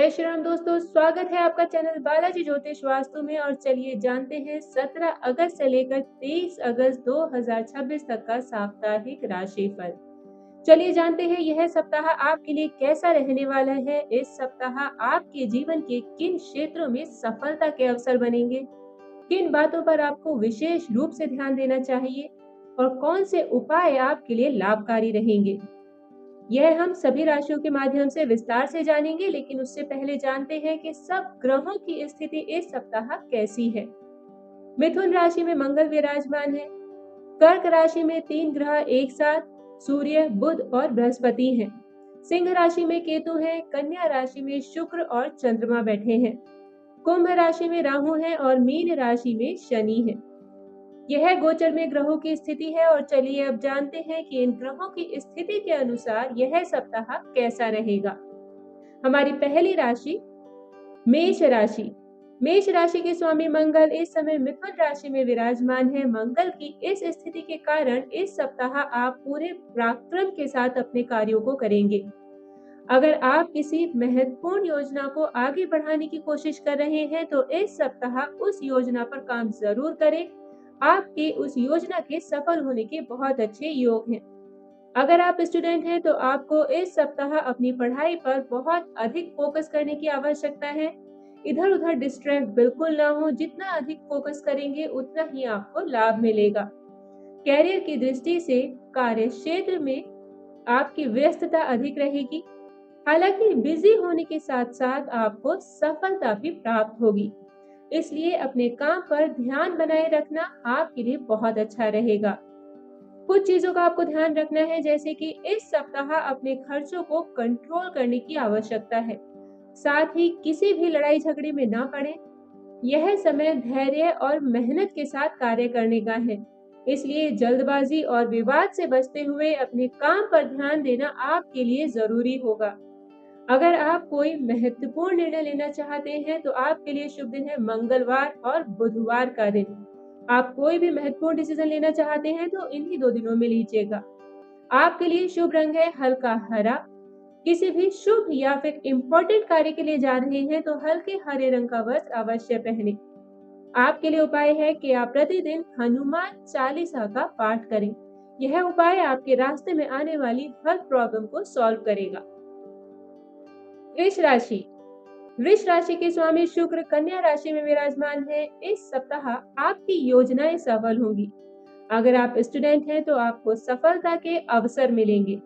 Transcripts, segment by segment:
जय श्री राम दोस्तों, स्वागत है आपका चैनल बालाजी ज्योतिष वास्तु में। और चलिए जानते हैं 17 अगस्त से लेकर 23 अगस्त 2026 तक का साप्ताहिक राशिफल। चलिए जानते हैं यह सप्ताह आपके लिए कैसा रहने वाला है। इस सप्ताह आपके जीवन के किन क्षेत्रों में सफलता के अवसर बनेंगे, किन बातों पर आपको विशेष रूप से ध्यान देना चाहिए और कौन से उपाय आपके लिए लाभकारी रहेंगे, यह हम सभी राशियों के माध्यम से विस्तार से जानेंगे। लेकिन उससे पहले जानते हैं कि सब ग्रहों की स्थिति इस सप्ताह कैसी है। मिथुन राशि में मंगल विराजमान है। कर्क राशि में 3 ग्रह एक साथ सूर्य, बुध और बृहस्पति हैं। सिंह राशि में केतु है। कन्या राशि में शुक्र और चंद्रमा बैठे हैं। कुंभ राशि में राहु है और मीन राशि में शनि है। यह गोचर में ग्रहों की स्थिति है। और चलिए अब जानते हैं कि इन ग्रहों की स्थिति के अनुसार यह सप्ताह कैसा रहेगा। हमारी पहली राशि मेष राशि। मेष राशि के स्वामी मंगल इस समय मिथुन राशि में विराजमान है। मंगल की इस स्थिति के कारण इस सप्ताह आप पूरे पराक्रम के साथ अपने कार्यों को करेंगे। अगर आप किसी महत्वपूर्ण योजना को आगे बढ़ाने की कोशिश कर रहे हैं तो इस सप्ताह उस योजना पर काम जरूर करें। आपके उस योजना के सफल होने के बहुत अच्छे योग हैं। अगर आप स्टूडेंट हैं तो आपको इस सप्ताह अपनी पढ़ाई पर बहुत अधिक फोकस करने की आवश्यकता है। इधर उधर डिस्ट्रैक्ट बिल्कुल ना हो। जितना अधिक फोकस करेंगे उतना ही आपको लाभ मिलेगा। कैरियर की दृष्टि से कार्य क्षेत्र में आपकी व्यस्तता अधिक रहेगी। हालांकि बिजी होने के साथ साथ आपको सफलता भी प्राप्त होगी, इसलिए अपने काम पर ध्यान बनाए रखना आपके लिए बहुत अच्छा रहेगा। कुछ चीजों का आपको ध्यान रखना है, जैसे कि इस सप्ताह अपने खर्चों को कंट्रोल करने की आवश्यकता है। साथ ही किसी भी लड़ाई झगड़े में ना पड़े। यह समय धैर्य और मेहनत के साथ कार्य करने का है, इसलिए जल्दबाजी और विवाद से बचते हुए अपने काम पर ध्यान देना आपके लिए जरूरी होगा। अगर आप कोई महत्वपूर्ण निर्णय लेना चाहते हैं तो आपके लिए शुभ दिन है मंगलवार और बुधवार का दिन। आप कोई भी महत्वपूर्ण डिसीजन लेना चाहते हैं तो इन्हीं 2 दिनों में लीजिएगा। आपके लिए शुभ रंग है हल्का हरा। किसी भी शुभ या फिर इम्पोर्टेंट कार्य के लिए जा रहे हैं तो हल्के हरे रंग का वस्त्र अवश्य पहने। आपके लिए उपाय है कि आप प्रतिदिन हनुमान चालीसा का पाठ करें। यह उपाय आपके रास्ते में आने वाली हर प्रॉब्लम को सॉल्व करेगा। वृष राशि। वृष राशि के स्वामी शुक्र कन्या राशि में विराजमान है। इस सप्ताह आपकी योजनाएं सफल होंगी। अगर आप स्टूडेंट हैं तो आपको सफलता के अवसर मिलेंगे।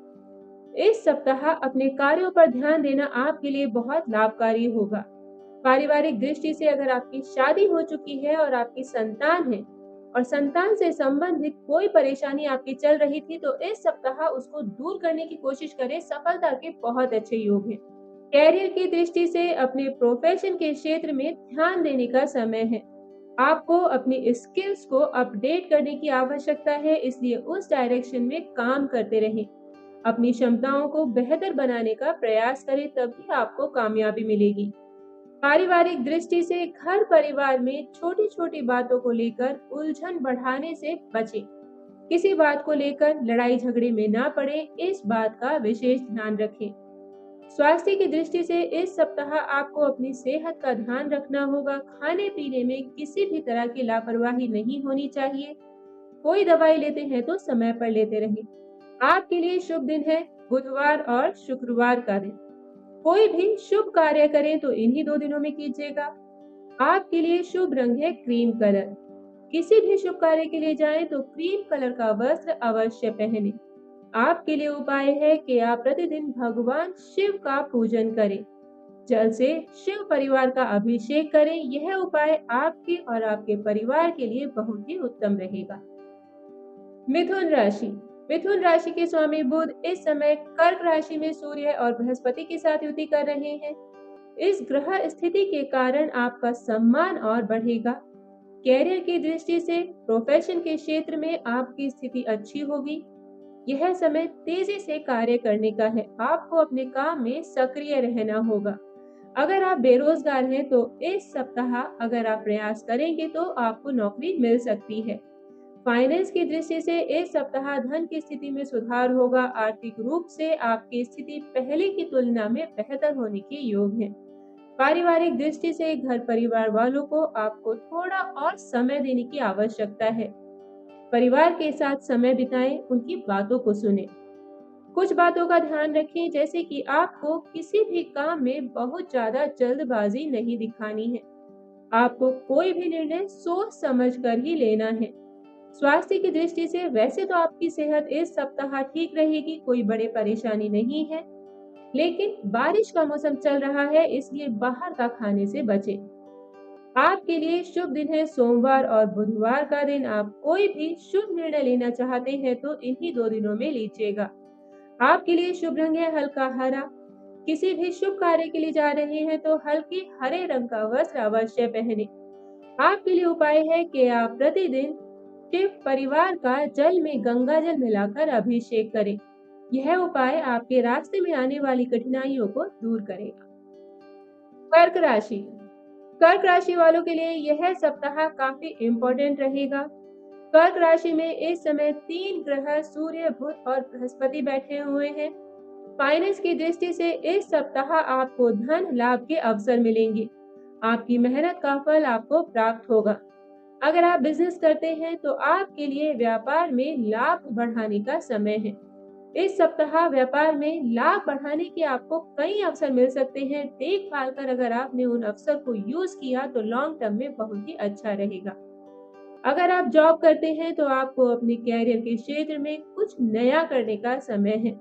इस सप्ताह अपने कार्यों पर ध्यान देना आपके लिए बहुत लाभकारी होगा। पारिवारिक दृष्टि से अगर आपकी शादी हो चुकी है और आपकी संतान है और संतान से संबंधित कोई परेशानी आपकी चल रही थी तो इस सप्ताह उसको दूर करने की कोशिश करें। सफलता के बहुत अच्छे योग हैं। कैरियर की दृष्टि से अपने प्रोफेशन के क्षेत्र में ध्यान देने का समय है। आपको अपनी स्किल्स को अपडेट करने की आवश्यकता है, इसलिए उस डायरेक्शन में काम करते रहें। अपनी क्षमताओं को बेहतर बनाने का प्रयास करें, तभी आपको कामयाबी मिलेगी। पारिवारिक दृष्टि से घर परिवार में छोटी छोटी बातों को लेकर उलझन बढ़ाने से बचें। किसी बात को लेकर लड़ाई झगड़े में ना पड़े, इस बात का विशेष ध्यान रखें। स्वास्थ्य की दृष्टि से इस सप्ताह आपको अपनी सेहत का ध्यान रखना होगा। खाने पीने में किसी भी तरह की लापरवाही नहीं होनी चाहिए। कोई दवाई लेते हैं तो समय पर लेते रहें। आपके लिए शुभ दिन है बुधवार और शुक्रवार का दिन। कोई भी शुभ कार्य करें तो इन्हीं 2 दिनों में कीजिएगा। आपके लिए शुभ रंग है क्रीम कलर। किसी भी शुभ कार्य के लिए जाएं तो क्रीम कलर का वस्त्र अवश्य पहने। आपके लिए उपाय है कि आप प्रतिदिन भगवान शिव का पूजन करें। जल से शिव परिवार का अभिषेक करें। यह उपाय आपके और आपके परिवार के लिए बहुत ही उत्तम रहेगा। मिथुन राशि। मिथुन राशि के स्वामी बुध इस समय कर्क राशि में सूर्य और बृहस्पति के साथ युति कर रहे हैं। इस ग्रह स्थिति के कारण आपका सम्मान और बढ़ेगा। कैरियर की दृष्टि से प्रोफेशन के क्षेत्र में आपकी स्थिति अच्छी होगी। यह समय तेजी से कार्य करने का है। आपको अपने काम में सक्रिय रहना होगा। अगर आप बेरोजगार हैं तो इस सप्ताह अगर आप प्रयास करेंगे तो आपको नौकरी मिल सकती है। फाइनेंस की दृष्टि से इस सप्ताह धन की स्थिति में सुधार होगा। आर्थिक रूप से आपकी स्थिति पहले की तुलना में बेहतर होने के योग है। पारिवारिक दृष्टि से घर परिवार वालों को आपको थोड़ा और समय देने की आवश्यकता है। परिवार के साथ समय बिताएं, उनकी बातों को सुने। कुछ बातों का ध्यान रखें, जैसे कि आपको किसी भी काम में बहुत ज्यादा जल्दबाजी नहीं दिखानी है। आपको कोई भी निर्णय सोच समझ कर ही लेना है। स्वास्थ्य की दृष्टि से वैसे तो आपकी सेहत इस सप्ताह ठीक रहेगी, कोई बड़ी परेशानी नहीं है, लेकिन बारिश का मौसम चल रहा है, इसलिए बाहर का खाने से बचें। आपके लिए शुभ दिन है सोमवार और बुधवार का दिन। आप कोई भी शुभ निर्णय लेना चाहते हैं तो इन्हीं 2 दिनों में लीजिएगा। आपके लिए शुभ रंग है हल्का हरा। किसी भी शुभ कार्य के लिए जा रहे हैं तो हल्के हरे रंग का वस्त्र अवश्य पहने। आपके लिए उपाय है कि आप प्रतिदिन शिव परिवार का जल में गंगा जल मिलाकर अभिषेक करें। यह उपाय आपके रास्ते में आने वाली कठिनाइयों को दूर करेगा। कर्क राशि। कर्क राशि वालों के लिए यह सप्ताह काफी इम्पोर्टेंट रहेगा। कर्क राशि में इस समय 3 ग्रह सूर्य, बुध और बृहस्पति बैठे हुए हैं। फाइनेंस की दृष्टि से इस सप्ताह आपको धन लाभ के अवसर मिलेंगे। आपकी मेहनत का फल आपको प्राप्त होगा। अगर आप बिजनेस करते हैं तो आपके लिए व्यापार में लाभ बढ़ाने का समय है। इस सप्ताह व्यापार में लाभ बढ़ाने के आपको कई अवसर मिल सकते हैं। देखभाल कर अगर आपने उन अवसर को यूज किया तो लॉन्ग टर्म में बहुत ही अच्छा रहेगा। अगर आप जॉब करते हैं तो आपको अपने कैरियर के क्षेत्र में कुछ नया करने का समय है।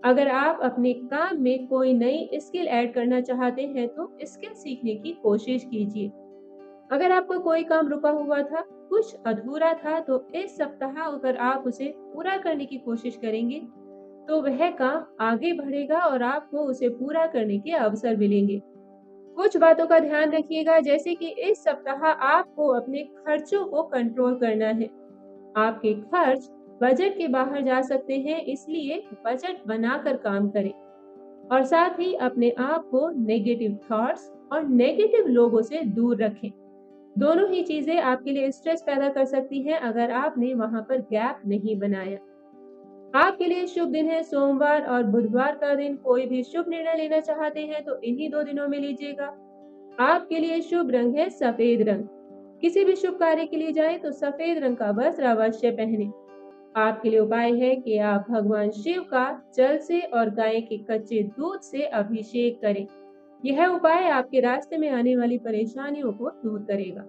अगर आप अपने काम में कोई नई स्किल ऐड करना चाहते हैं तो स्किल सीखने की कोशिश कीजिए। अगर आपका कोई काम रुका हुआ था, कुछ अधूरा था, तो इस सप्ताह अगर आप उसे पूरा करने की कोशिश करेंगे तो वह काम आगे बढ़ेगा और आपको उसे पूरा करने के अवसर मिलेंगे। कुछ बातों का ध्यान रखिएगा, जैसे कि इस सप्ताह आपको अपने खर्चों को कंट्रोल करना है। आपके खर्च बजट के बाहर जा सकते हैं, इसलिए बजट बनाकर काम करें और साथ ही अपने आप को नेगेटिव थॉट्स और नेगेटिव लोगों से दूर रखें। दोनों ही चीजें आपके लिए स्ट्रेस पैदा कर सकती हैं अगर आपने वहां पर गैप नहीं बनाया। आपके लिए शुभ दिन है सोमवार और बुधवार का दिन। कोई भी शुभ निर्णय लेना चाहते हैं तो इन्हीं 2 दिनों में लीजिएगा। आपके लिए शुभ रंग है सफेद रंग। किसी भी शुभ कार्य के लिए जाएं तो सफेद रंग का वस्त्र अवश्य पहने। आपके लिए उपाय है कि आप भगवान शिव का जल से और गाय के कच्चे दूध से अभिषेक करें। यह उपाय आपके रास्ते में आने वाली परेशानियों को दूर करेगा।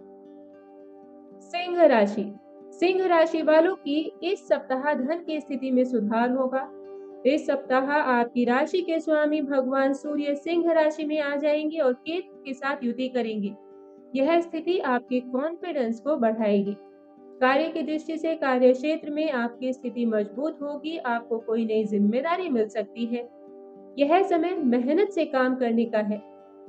सिंह राशि। सिंह राशि वालों की इस सप्ताह धन की स्थिति में सुधार होगा। इस सप्ताह आपकी राशि के स्वामी भगवान सूर्य सिंह राशि में आ जाएंगे और केतु के साथ युति करेंगे। यह स्थिति आपके कॉन्फिडेंस को बढ़ाएगी। कार्य की दृष्टि से कार्य क्षेत्र में आपकी स्थिति मजबूत होगी। आपको कोई नई जिम्मेदारी मिल सकती है। यह समय मेहनत से काम करने का है।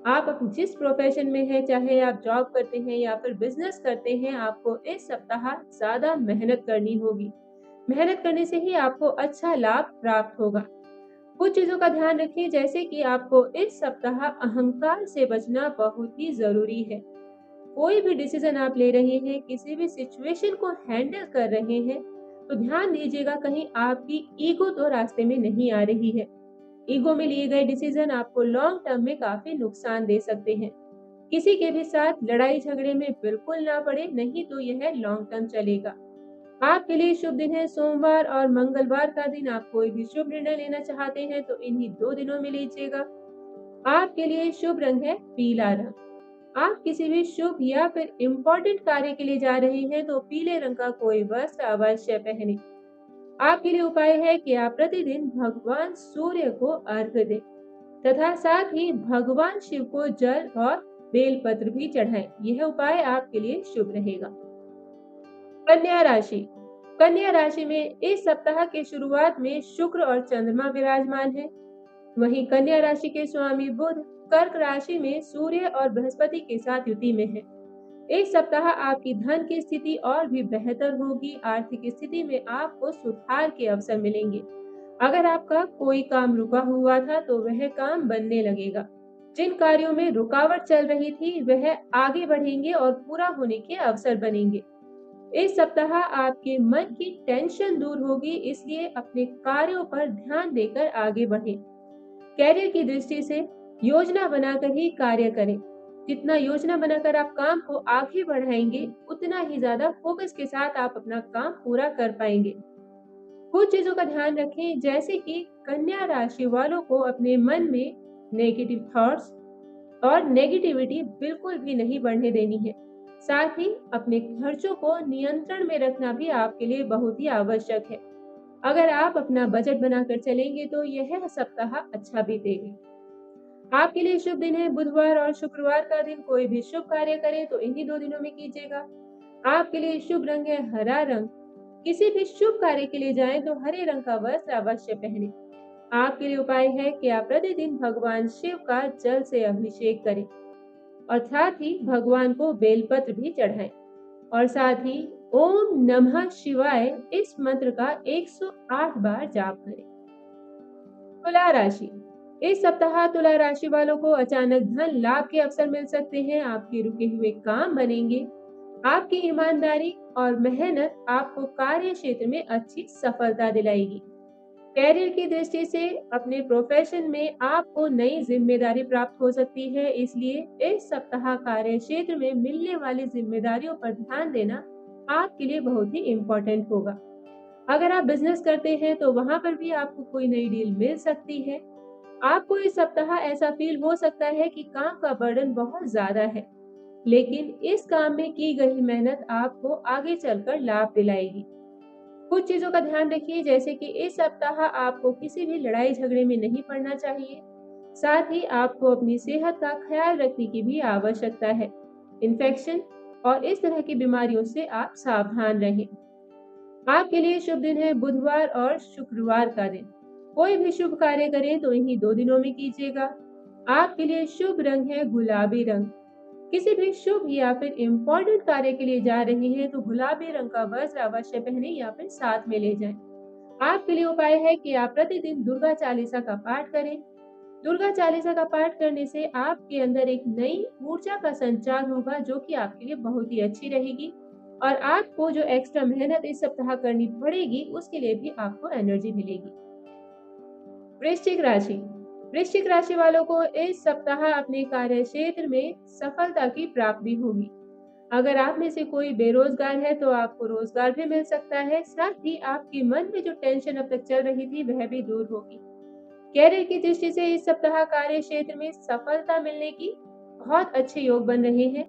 आप जिस प्रोफेशन में हैं, चाहे आप जॉब करते हैं या फिर बिजनेस करते हैं, आपको इस सप्ताह ज्यादा मेहनत करनी होगी। मेहनत करने से ही आपको अच्छा लाभ प्राप्त होगा। कुछ चीजों का ध्यान रखें, जैसे कि आपको इस सप्ताह अहंकार से बचना बहुत ही जरूरी है। कोई भी डिसीजन आप ले रहे हैं, किसी भी सिचुएशन को हैंडल कर रहे हैं, तो ध्यान दीजिएगा कहीं आपकी ईगो तो रास्ते में नहीं आ रही है। ईगो में लिए गए डिसीजन आपको लॉन्ग टर्म में काफी नुकसान दे सकते हैं। किसी के भी साथ लड़ाई झगड़े में बिल्कुल ना पड़े, नहीं तो यह लॉन्ग टर्म चलेगा। आपके लिए शुभ दिन है सोमवार और मंगलवार का दिन। आप कोई भी शुभ निर्णय लेना चाहते हैं तो इन्हीं 2 दिनों में लीजिएगा। आपके लिए शुभ रंग है पीला रंग। आप किसी भी शुभ या फिर इम्पोर्टेंट कार्य के लिए जा रहे हैं तो पीले रंग का कोई वस्त्र अवश्य पहने। आपके लिए उपाय है कि आप प्रतिदिन भगवान सूर्य को अर्घ्य दें तथा साथ ही भगवान शिव को जल और बेलपत्र भी चढ़ाएं। यह उपाय आपके लिए शुभ रहेगा। कन्या राशि। कन्या राशि में इस सप्ताह के शुरुआत में शुक्र और चंद्रमा विराजमान है। वहीं कन्या राशि के स्वामी बुध कर्क राशि में सूर्य और बृहस्पति के साथ युति में है। इस सप्ताह आपकी धन की स्थिति और भी बेहतर होगी। आर्थिक स्थिति में आपको सुधार के अवसर मिलेंगे। अगर आपका कोई काम रुका हुआ था तो वह काम बनने लगेगा। जिन कार्यों में रुकावट चल रही थी वह आगे बढ़ेंगे और पूरा होने के अवसर बनेंगे। इस सप्ताह आपके मन की टेंशन दूर होगी, इसलिए अपने कार्यों पर ध्यान देकर आगे बढ़ें। कैरियर की दृष्टि से योजना बनाकर ही कार्य करें। जितना योजना बनाकर आप काम को आगे बढ़ाएंगे, उतना ही ज्यादा फोकस के साथ आप अपना काम पूरा कर पाएंगे। कुछ चीजों का ध्यान रखें, जैसे कि कन्या राशि वालों को अपने मन में नेगेटिव थॉट्स और नेगेटिविटी बिल्कुल भी नहीं बढ़ने देनी है। साथ ही अपने खर्चों को नियंत्रण में रखना भी आपके लिए बहुत ही आवश्यक है। अगर आप अपना बजट बनाकर चलेंगे तो यह सप्ताह अच्छा बीतेगा। आपके लिए शुभ दिन है बुधवार और शुक्रवार का दिन। कोई भी शुभ कार्य करें तो इन्हीं 2 दिनों में कीजिएगा। आपके लिए शुभ रंग है हरा रंग। किसी भी शुभ कार्य के लिए जाएं तो हरे रंग का वस्त्र अवश्य पहने। आपके लिए उपाय है कि आप प्रतिदिन भगवान शिव का जल से अभिषेक करें और साथ ही भगवान को बेलपत्र भी चढ़ाएं और साथ ही ओम नमः शिवाय इस मंत्र का 108 बार जाप करें। तुला राशि। इस सप्ताह तुला राशि वालों को अचानक धन लाभ के अवसर मिल सकते हैं। आपके रुके हुए काम बनेंगे। आपकी ईमानदारी और मेहनत आपको कार्य क्षेत्र में अच्छी सफलता दिलाएगी। कैरियर की दृष्टि से अपने प्रोफेशन में आपको नई जिम्मेदारी प्राप्त हो सकती है, इसलिए इस सप्ताह कार्य क्षेत्र में मिलने वाली जिम्मेदारियों पर ध्यान देना आपके लिए बहुत ही इम्पोर्टेंट होगा। अगर आप बिजनेस करते हैं तो वहां पर भी आपको कोई नई डील मिल सकती है। आपको इस सप्ताह ऐसा फील हो सकता है कि काम का बर्डन बहुत ज्यादा है, लेकिन इस काम में की गई मेहनत आपको आगे चलकर लाभ दिलाएगी। कुछ चीजों का ध्यान रखिए, जैसे कि इस सप्ताह आपको किसी भी लड़ाई झगड़े में नहीं पड़ना चाहिए। साथ ही आपको अपनी सेहत का ख्याल रखने की भी आवश्यकता है। इन्फेक्शन और इस तरह की बीमारियों से आप सावधान रहें। आपके लिए शुभ दिन है बुधवार और शुक्रवार का दिन। कोई भी शुभ कार्य करें तो इन्हीं 2 दिनों में कीजिएगा। आपके लिए शुभ रंग है गुलाबी रंग। किसी भी शुभ या फिर इम्पोर्टेंट कार्य के लिए जा रहे हैं तो गुलाबी रंग का वस्त्र अवश्य पहने या फिर साथ में ले जाएं। आपके लिए उपाय है कि आप प्रतिदिन दुर्गा चालीसा का पाठ करें। दुर्गा चालीसा का पाठ करने से आपके अंदर एक नई ऊर्जा का संचार होगा, जो कि आपके लिए बहुत ही अच्छी रहेगी और आपको जो एक्स्ट्रा मेहनत इस सप्ताह करनी पड़ेगी उसके लिए भी आपको एनर्जी मिलेगी। वृश्चिक राशि। वृश्चिक राशि वालों को इस सप्ताह अपने कार्य क्षेत्र में सफलता की प्राप्ति होगी। अगर आप में से कोई बेरोजगार है तो आपको रोजगार भी मिल सकता है। साथ ही आपके मन में जो टेंशन अब तक चल रही थी वह भी दूर होगी। कैरियर की दृष्टि से इस सप्ताह कार्य क्षेत्र में सफलता मिलने की बहुत अच्छे योग बन रहे हैं।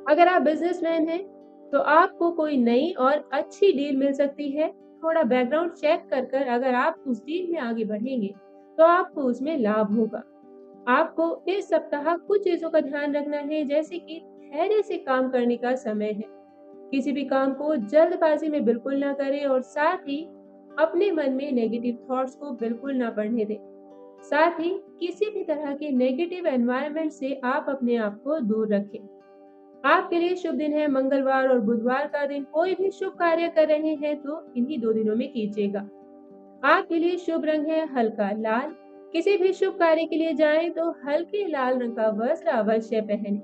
अगर आप बिजनेसमैन हैं तो आपको कोई नई और अच्छी डील मिल सकती है। थोड़ा बैकग्राउंड चेक कर अगर आप उस डील में आगे बढ़ेंगे तो आपको उसमें लाभ होगा। आपको इस सप्ताह कुछ चीजों का ध्यान रखना है, जैसे कि धैर्य से काम करने का समय है। किसी भी काम को जल्दबाजी में बिल्कुल ना करें और साथ ही अपने मन में नेगेटिव थॉट्स को बिल्कुल ना बढ़ने दें। साथ ही किसी भी तरह के नेगेटिव एनवायरनमेंट से आप अपने आप को दूर रखें। आपके लिए शुभ दिन है मंगलवार और बुधवार का दिन। कोई भी शुभ कार्य कर रहे हैं तो इन्हीं 2 दिनों में कीजिएगा। आपके लिए शुभ रंग है हल्का लाल। किसी भी शुभ कार्य के लिए जाएं तो हल्के लाल रंग का वस्त्र अवश्य पहने।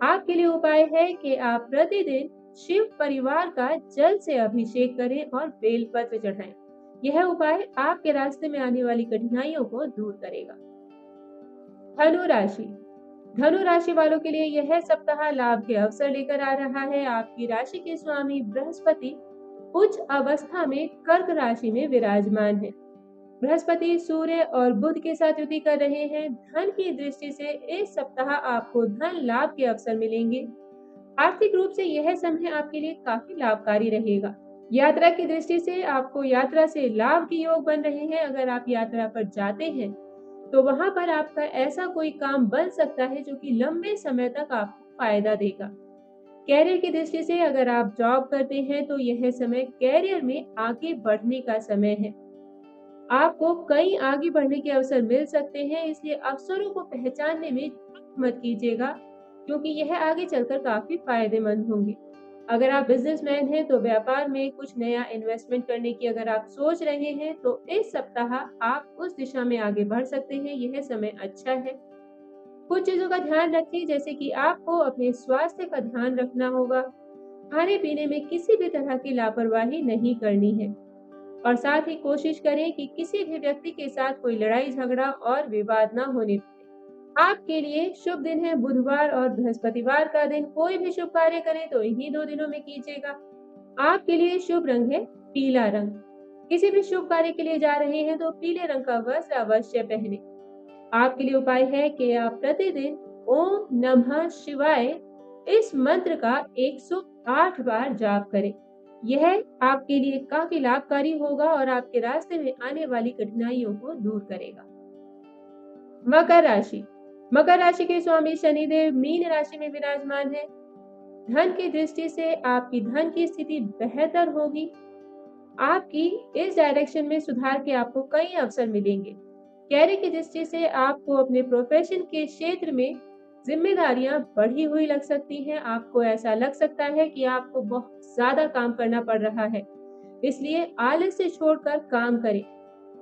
आपके लिए उपाय है कि आप प्रतिदिन शिव परिवार का जल से अभिषेक करें और बेलपत्र चढ़ाएं। यह उपाय आपके रास्ते में आने वाली कठिनाइयों को दूर करेगा। धनु राशि। धनु राशि वालों के लिए यह सप्ताह लाभ के अवसर लेकर आ रहा है। आपकी राशि के स्वामी बृहस्पति उच्च अवस्था में कर्क राशि में विराजमान है। बृहस्पति सूर्य और बुध के साथ युति कर रहे हैं। धन की दृष्टि से इस सप्ताह आपको धन लाभ के अवसर मिलेंगे। आर्थिक रूप से यह समय आपके लिए काफी लाभकारी रहेगा। यात्रा की दृष्टि से आपको यात्रा से लाभ के योग बन रहे हैं। अगर आप यात्रा पर जाते हैं तो वहां पर आपका ऐसा कोई काम बन सकता है जो कि लंबे समय तक आपको फायदा देगा। कैरियर की दृष्टि से अगर आप जॉब करते हैं तो यह समय कैरियर में आगे बढ़ने का समय है। आपको कहीं आगे बढ़ने के अवसर मिल सकते हैं, इसलिए अवसरों को पहचानने में चूक मत कीजिएगा, क्योंकि यह आगे चलकर काफी फायदेमंद होंगे। अगर आप बिजनेसमैन हैं तो व्यापार में कुछ नया इन्वेस्टमेंट करने की अगर आप सोच रहे हैं तो इस सप्ताह आप उस दिशा में आगे बढ़ सकते हैं। यह समय अच्छा है। कुछ चीजों का ध्यान रखें, जैसे कि आपको अपने स्वास्थ्य का ध्यान रखना होगा। खाने पीने में किसी भी तरह की लापरवाही नहीं करनी है और साथ ही कोशिश करें कि किसी भी व्यक्ति के साथ कोई लड़ाई झगड़ा और विवाद ना होने पाए। आपके लिए शुभ दिन है बुधवार और बृहस्पतिवार का दिन। कोई भी शुभ कार्य करें तो इन्हीं 2 दिनों में कीजिएगा। आपके लिए शुभ रंग है पीला रंग। किसी भी शुभ कार्य के लिए जा रहे हैं तो पीले रंग का वस्त्र अवश्य पहने। आपके लिए उपाय है कि आप प्रतिदिन ओम नमः शिवाय इस मंत्र का 108 बार जाप करें। यह आपके लिए काफी लाभकारी होगा और आपके रास्ते में आने वाली कठिनाइयों को दूर करेगा। मकर राशि। मकर राशि के स्वामी शनिदेव मीन राशि में विराजमान है। धन की दृष्टि से आपकी धन की स्थिति बेहतर होगी। आपकी इस डायरेक्शन में सुधार के आपको कई अवसर मिलेंगे। कैरियर की दृष्टि से आपको अपने प्रोफेशन के क्षेत्र में जिम्मेदारियां बढ़ी हुई लग सकती हैं। आपको ऐसा लग सकता है कि आपको बहुत ज्यादा काम करना पड़ रहा है, इसलिए आलस्य छोड़कर काम करें।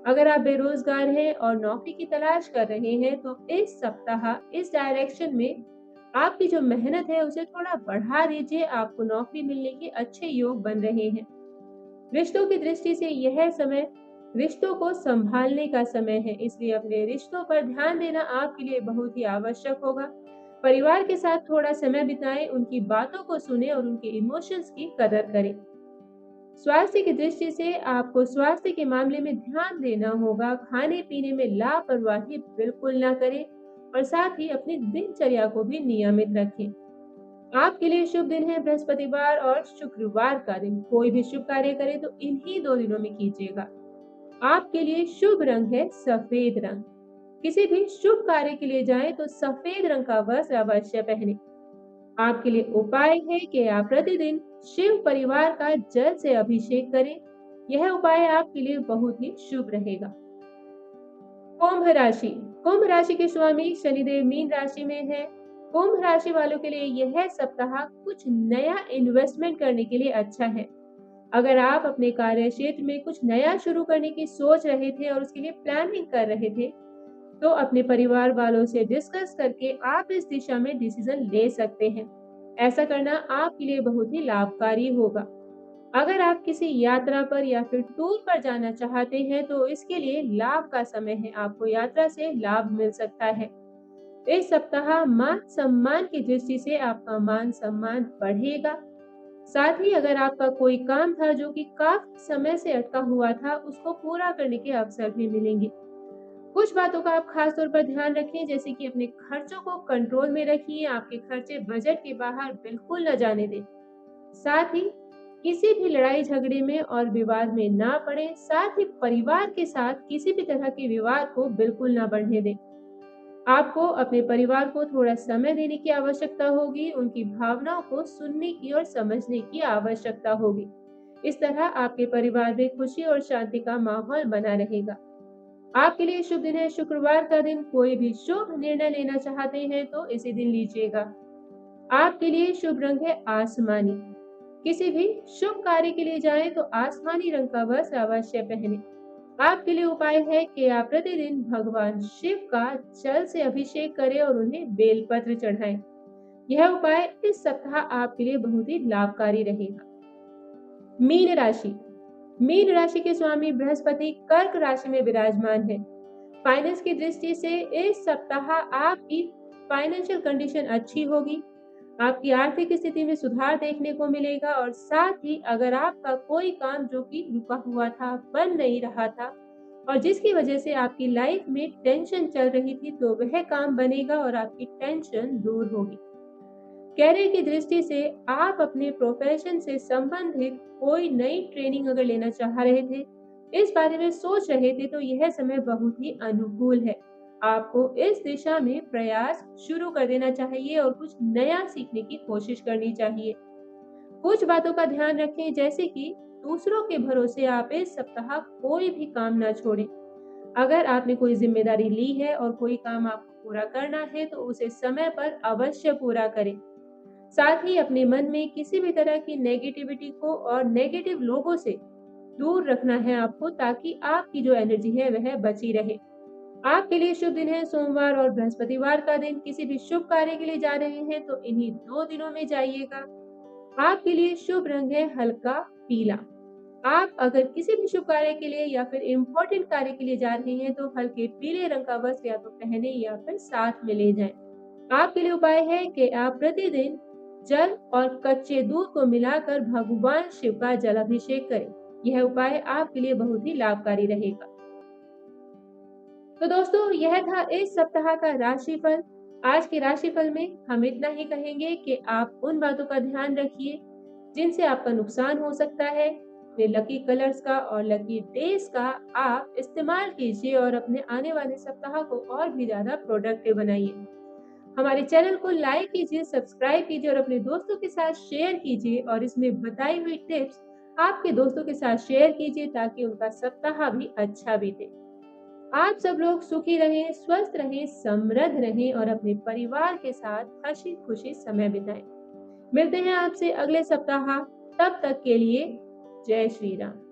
अगर आप बेरोजगार हैं और नौकरी की तलाश कर रहे हैं तो इस सप्ताह इस डायरेक्शन में आपकी जो मेहनत है उसे थोड़ा बढ़ा दीजिए। आपको नौकरी मिलने के अच्छे योग बन रहे हैं। रिश्तों की दृष्टि से यह समय रिश्तों को संभालने का समय है, इसलिए अपने रिश्तों पर ध्यान देना आपके लिए बहुत ही आवश्यक होगा। परिवार के साथ थोड़ा समय बिताएं, उनकी बातों को सुने और उनके इमोशंस की कदर करें। स्वास्थ्य की दृष्टि से आपको स्वास्थ्य के मामले में ध्यान देना होगा। खाने पीने में लापरवाही बिल्कुल ना करें और साथ ही अपनी दिनचर्या को भी नियमित रखें। आपके लिए शुभ दिन है बृहस्पतिवार और शुक्रवार का दिन। कोई भी शुभ कार्य करें तो इन्हीं 2 दिनों में कीजिएगा। आपके लिए शुभ रंग है सफेद रंग। किसी भी शुभ कार्य के लिए जाएं तो सफेद रंग का वस्त्र अवश्य पहने। आपके लिए उपाय है कि आप प्रतिदिन शिव परिवार का जल से अभिषेक करें। यह उपाय आपके लिए बहुत ही शुभ रहेगा। कुंभ राशि। कुंभ राशि के स्वामी शनिदेव मीन राशि में है। कुंभ राशि वालों के लिए यह सप्ताह कुछ नया इन्वेस्टमेंट करने के लिए अच्छा है। अगर आप अपने कार्य क्षेत्र में कुछ नया शुरू करने की सोच रहे थे और उसके लिए प्लानिंग कर रहे थे तो अपने परिवार वालों से डिस्कस करके आप इस दिशा में डिसीजन ले सकते हैं। ऐसा करना आपके लिए बहुत ही लाभकारी होगा। अगर आप किसी यात्रा पर या फिर टूर पर जाना चाहते हैं तो इसके लिए लाभ का समय है। आपको यात्रा से लाभ मिल सकता है। इस सप्ताह मान सम्मान की दृष्टि से आपका मान सम्मान बढ़ेगा। साथ ही अगर आपका कोई काम था जो कि काफी समय से अटका हुआ था, उसको पूरा करने के अवसर भी मिलेंगे। कुछ बातों का आप खास तौर पर ध्यान रखें, जैसे कि अपने खर्चों को कंट्रोल में रखिए। आपके खर्चे बजट के बाहर बिल्कुल न जाने दें। साथ ही किसी भी लड़ाई झगड़े में और विवाद में ना पड़े। साथ ही परिवार के साथ किसी भी तरह के विवाद को बिल्कुल ना बढ़ने दें। आपको अपने परिवार को थोड़ा समय देने की आवश्यकता होगी। उनकी भावनाओं को सुनने की और समझने की आवश्यकता होगी। इस तरह आपके परिवार में खुशी और शांति का माहौल बना रहेगा। आपके लिए शुभ दिन है शुक्रवार का दिन। कोई भी शुभ निर्णय लेना चाहते हैं तो इसी दिन लीजिएगा। आपके लिए शुभ रंग है आसमानी। किसी भी शुभ कार्य के लिए जाएं तो आसमानी रंग का वस्त्र अवश्य पहने। आपके लिए उपाय है कि आप प्रतिदिन भगवान शिव का जल से अभिषेक करें और उन्हें बेलपत्र चढ़ाएं। यह उपाय इस सप्ताह आपके लिए बहुत ही लाभकारी रहेगा। मीन राशि। मीन राशि के स्वामी बृहस्पति कर्क राशि में विराजमान है। फाइनेंस की दृष्टि से इस सप्ताह आपकी फाइनेंशियल कंडीशन अच्छी होगी। आपकी आर्थिक स्थिति में सुधार देखने को मिलेगा और साथ ही अगर आपका कोई काम जो कि रुका हुआ था, बन नहीं रहा था और जिसकी वजह से आपकी लाइफ में टेंशन चल रही थी तो वह काम बनेगा और आपकी टेंशन दूर होगी। कैरियर की दृष्टि से आप अपने प्रोफेशन से संबंधित कोई नई ट्रेनिंग अगर लेना चाह रहे थे, इस बारे में सोच रहे थे तो यह समय बहुत ही अनुकूल है। आपको इस दिशा में प्रयास शुरू कर देना चाहिए और कुछ नया सीखने की कोशिश करनी चाहिए। कुछ बातों का ध्यान रखें, जैसे कि दूसरों के भरोसे आप इस सप्ताह कोई भी काम ना छोड़ें। अगर आपने कोई जिम्मेदारी ली है और कोई काम आपको पूरा करना है तो उसे समय पर अवश्य पूरा करें। साथ ही अपने मन में किसी भी तरह की नेगेटिविटी को और नेगेटिव लोगों से दूर रखना है आपको, ताकि आपकी जो एनर्जी है वह बची रहे। आपके लिए शुभ दिन है सोमवार और बृहस्पतिवार का दिन। किसी भी शुभ कार्य के लिए जा रहे हैं तो इन्हीं 2 दिनों में जाइएगा। आपके लिए शुभ रंग है हल्का पीला। आप अगर किसी भी शुभ कार्य के लिए या फिर इम्पोर्टेंट कार्य के लिए जा रहे हैं तो हल्के पीले रंग का वस्त्र या तो पहने या फिर साथ में ले जाएं। आपके लिए उपाय है कि आप प्रतिदिन जल और कच्चे दूध को मिलाकर भगवान शिव का जलाभिषेक करें। यह उपाय आपके लिए बहुत ही लाभकारी रहेगा। तो दोस्तों, यह था इस सप्ताह का राशिफल। आज के राशिफल में हम इतना ही कहेंगे कि आप उन बातों का ध्यान रखिए जिनसे आपका नुकसान हो सकता है। अपने लकी कलर्स का और लकी डेज का आप इस्तेमाल कीजिए और अपने आने वाले सप्ताह को और भी ज्यादा प्रोडक्टिव बनाइए। हमारे चैनल को लाइक कीजिए, सब्सक्राइब कीजिए और अपने दोस्तों के साथ शेयर कीजिए और इसमें बताई हुई टिप्स आपके दोस्तों के साथ शेयर कीजिए ताकि उनका सप्ताह भी अच्छा बीते। आप सब लोग सुखी रहें, स्वस्थ रहें, समृद्ध रहें और अपने परिवार के साथ हंसी खुशी समय बिताएं। मिलते हैं आपसे अगले सप्ताह। तब तक के लिए जय श्री राम।